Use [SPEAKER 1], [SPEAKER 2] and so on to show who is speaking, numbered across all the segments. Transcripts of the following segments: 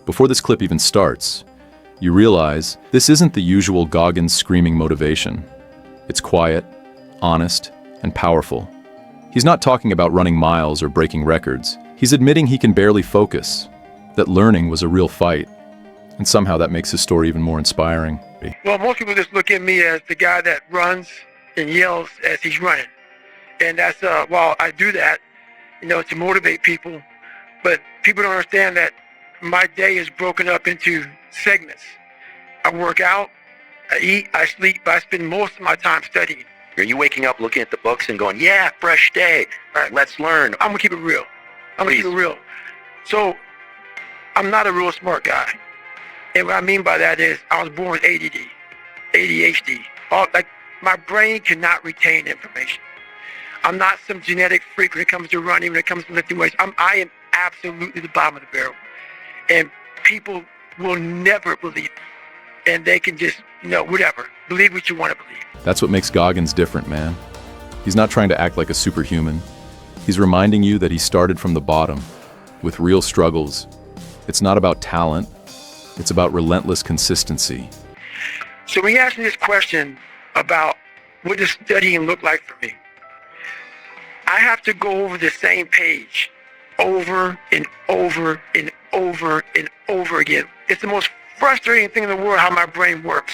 [SPEAKER 1] Before this clip even starts, you realize this isn't the usual Goggins screaming motivation. It's quiet, honest, and powerful. He's not talking about running miles or breaking records. He's admitting he can barely focus, that learning was a real fight, and somehow that makes his story even more inspiring.
[SPEAKER 2] Well, most people just look at me as the guy that runs and yells as he's running. And that's, while I do that, to motivate people, but people don't understand that my day is broken up into segments. I work out, I eat, I sleep, but I spend most of my time studying.
[SPEAKER 3] Are you waking up looking at the books and going, yeah, fresh day, all right, let's learn?
[SPEAKER 2] I'm gonna keep it real. So, I'm not a real smart guy. And what I mean by that is I was born with ADD, ADHD. My brain cannot retain information. I'm not some genetic freak when it comes to running, when it comes to lifting weights. I am absolutely the bottom of the barrel. And people will never believe it. And they can just, whatever. Believe what you want to believe.
[SPEAKER 1] That's what makes Goggins different, man. He's not trying to act like a superhuman. He's reminding you that he started from the bottom, with real struggles. It's not about talent. It's about relentless consistency.
[SPEAKER 2] So when you ask me this question about what does studying look like for me, I have to go over the same page over and over and over and over again. It's the most frustrating thing in the world how my brain works.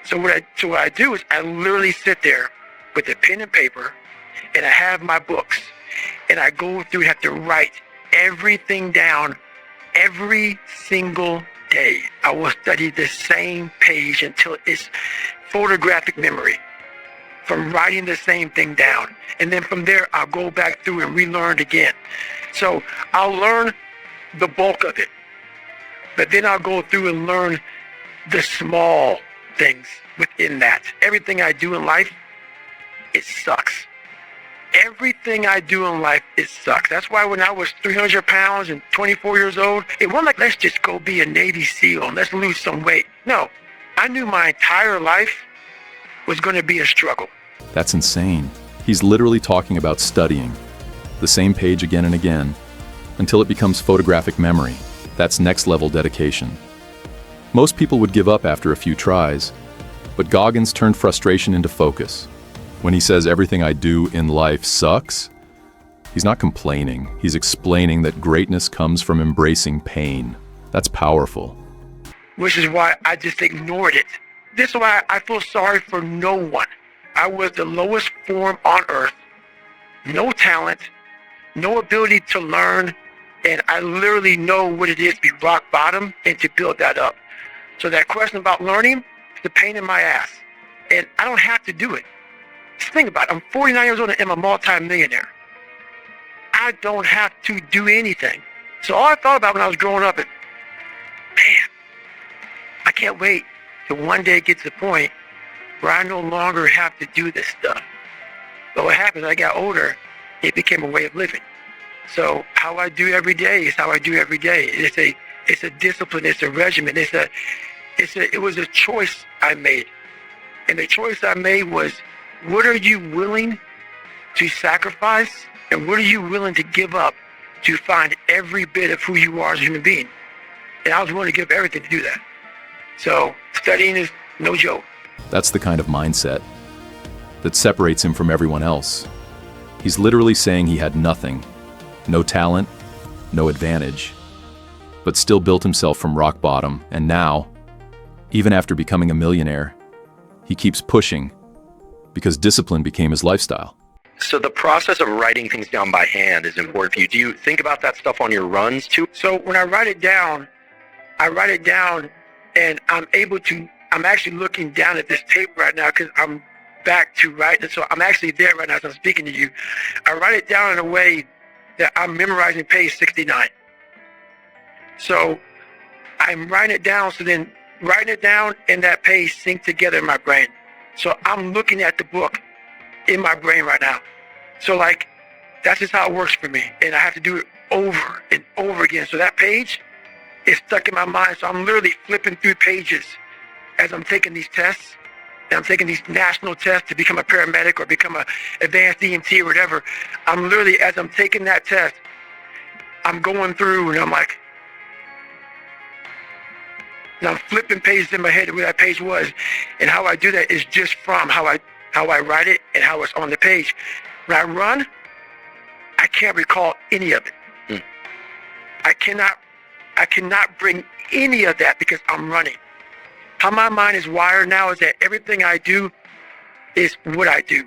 [SPEAKER 2] So what I do is I literally sit there with a pen and paper, and I have my books, and I go through and have to write everything down every single day. I will study the same page until it's photographic memory from writing the same thing down. And then from there, I'll go back through and relearn it again. So I'll learn the bulk of it, but then I'll go through and learn the small things within that. Everything I do in life, it sucks. Everything I do in life, it sucks. That's why when I was 300 pounds and 24 years old, it wasn't like, let's just go be a Navy SEAL and let's lose some weight. No, I knew my entire life was going to be a struggle.
[SPEAKER 1] That's insane. He's literally talking about studying the same page again and again until it becomes photographic memory. That's next level dedication. Most people would give up after a few tries, but Goggins turned frustration into focus. When he says everything I do in life sucks, he's not complaining. He's explaining that greatness comes from embracing pain. That's powerful.
[SPEAKER 2] Which is why I just ignored it. This is why I feel sorry for no one. I was the lowest form on earth, no talent, no ability to learn, and I literally know what it is to be rock bottom and to build that up. So that question about learning is a pain in my ass, and I don't have to do it. Just think about it. I'm 49 years old and I'm a multi-millionaire. I don't have to do anything. So all I thought about when I was growing up is, man, I can't wait till one day it gets to the point where I no longer have to do this stuff. But what happened as I got older, it became a way of living. So how I do every day is how I do every day. It's a discipline, it's a regimen, it was a choice I made. And the choice I made was, what are you willing to sacrifice and what are you willing to give up to find every bit of who you are as a human being? And I was willing to give everything to do that. So studying is no joke.
[SPEAKER 1] That's the kind of mindset that separates him from everyone else. He's literally saying he had nothing, no talent, no advantage, but still built himself from rock bottom. And now, even after becoming a millionaire, he keeps pushing because discipline became his lifestyle.
[SPEAKER 3] So the process of writing things down by hand is important for you. Do you think about that stuff on your runs too?
[SPEAKER 2] So when I write it down and I'm actually looking down at this tape right now because I'm back to writing. So I'm actually there right now as I'm speaking to you. I write it down in a way that I'm memorizing page 69. So I'm writing it down, so then writing it down and that page sync together in my brain. So I'm looking at the book in my brain right now. So that's just how it works for me. And I have to do it over and over again. So that page is stuck in my mind. So I'm literally flipping through pages as I'm taking these tests. And I'm taking these national tests to become a paramedic or become an advanced EMT or whatever. I'm literally, as I'm taking that test, I'm going through and I'm like, and I'm flipping pages in my head where that page was. And how I do that is just from how I write it and how it's on the page. When I run, I can't recall any of it. I cannot bring any of that because I'm running. How my mind is wired now is that everything I do is what I do.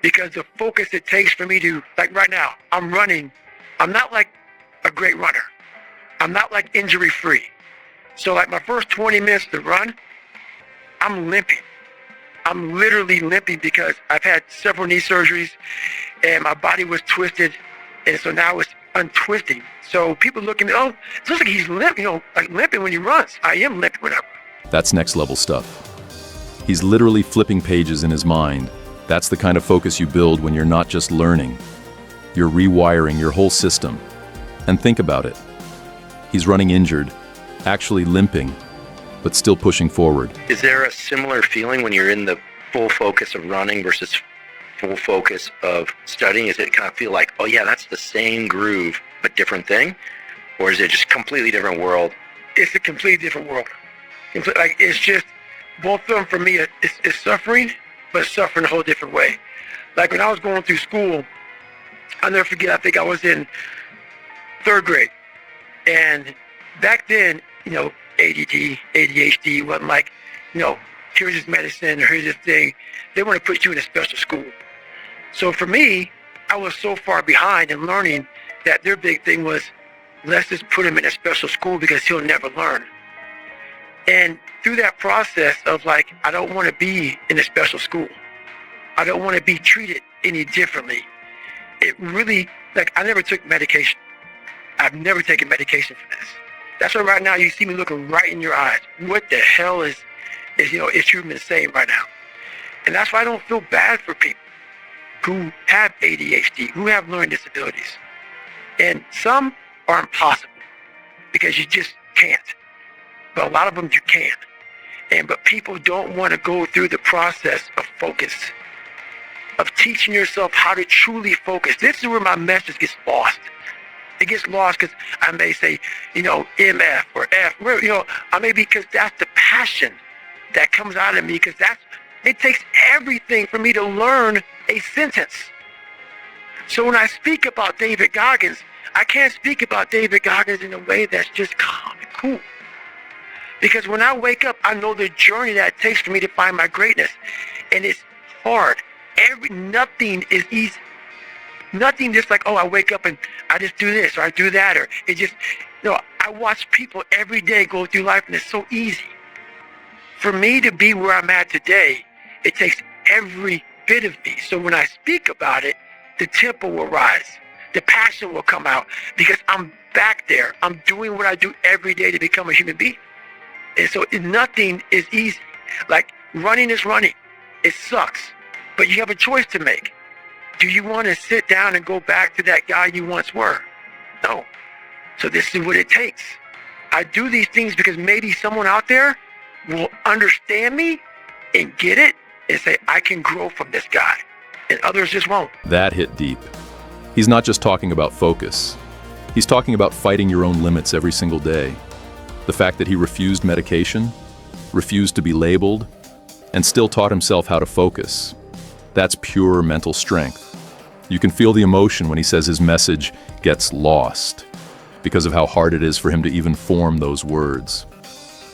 [SPEAKER 2] Because the focus it takes for me to, like right now, I'm running. I'm not like a great runner. I'm not like injury free. So like my first 20 minutes to run, I'm limping. I'm literally limping because I've had several knee surgeries and my body was twisted. And so now it's untwisting. So people look at me, oh, it looks like he's limping, like limping when he runs. I am limping when I run.
[SPEAKER 1] That's next level stuff. He's literally flipping pages in his mind. That's the kind of focus you build when you're not just learning. You're rewiring your whole system. And think about it. He's running injured, actually limping, but still pushing forward.
[SPEAKER 3] Is there a similar feeling when you're in the full focus of running versus full focus of studying? Is it kind of feel like, oh yeah, that's the same groove, but different thing? Or is it just completely different world?
[SPEAKER 2] It's a completely different world. Like, it's just, both of them for me is suffering, but suffering a whole different way. Like when I was going through school, I'll never forget, I think I was in 3rd grade. And back then, ADD, ADHD wasn't like, here's this medicine or here's this thing. They want to put you in a special school. So for me, I was so far behind in learning that their big thing was, let's just put him in a special school because he'll never learn. And through that process of like, I don't want to be in a special school. I don't want to be treated any differently. It really, like, I never took medication. I've never taken medication for this. That's why right now you see me looking right in your eyes. What the hell is you've been saying right now? And that's why I don't feel bad for people who have ADHD, who have learning disabilities. And some are impossible because you just can't. But a lot of them you can. But people don't want to go through the process of focus, of teaching yourself how to truly focus. This is where my message gets lost. It gets lost because I may say, MF or F, I may be, because that's the passion that comes out of me, because it takes everything for me to learn a sentence. So when I speak about David Goggins, I can't speak about David Goggins in a way that's just calm and cool. Because when I wake up, I know the journey that it takes for me to find my greatness. And it's hard. Nothing is easy. Nothing just like, oh, I wake up and I just do this or I do that, or it just, I watch people every day go through life and it's so easy. For me to be where I'm at today, it takes every bit of me. So when I speak about it, the tempo will rise. The passion will come out because I'm back there. I'm doing what I do every day to become a human being. And so nothing is easy. Like running is running. It sucks. But you have a choice to make. Do you want to sit down and go back to that guy you once were? No. So this is what it takes. I do these things because maybe someone out there will understand me and get it and say, I can grow from this guy. And others just won't.
[SPEAKER 1] That hit deep. He's not just talking about focus. He's talking about fighting your own limits every single day. The fact that he refused medication, refused to be labeled, and still taught himself how to focus. That's pure mental strength. You can feel the emotion when he says his message gets lost because of how hard it is for him to even form those words.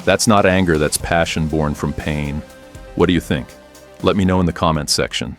[SPEAKER 1] That's not anger, that's passion born from pain. What do you think? Let me know in the comments section.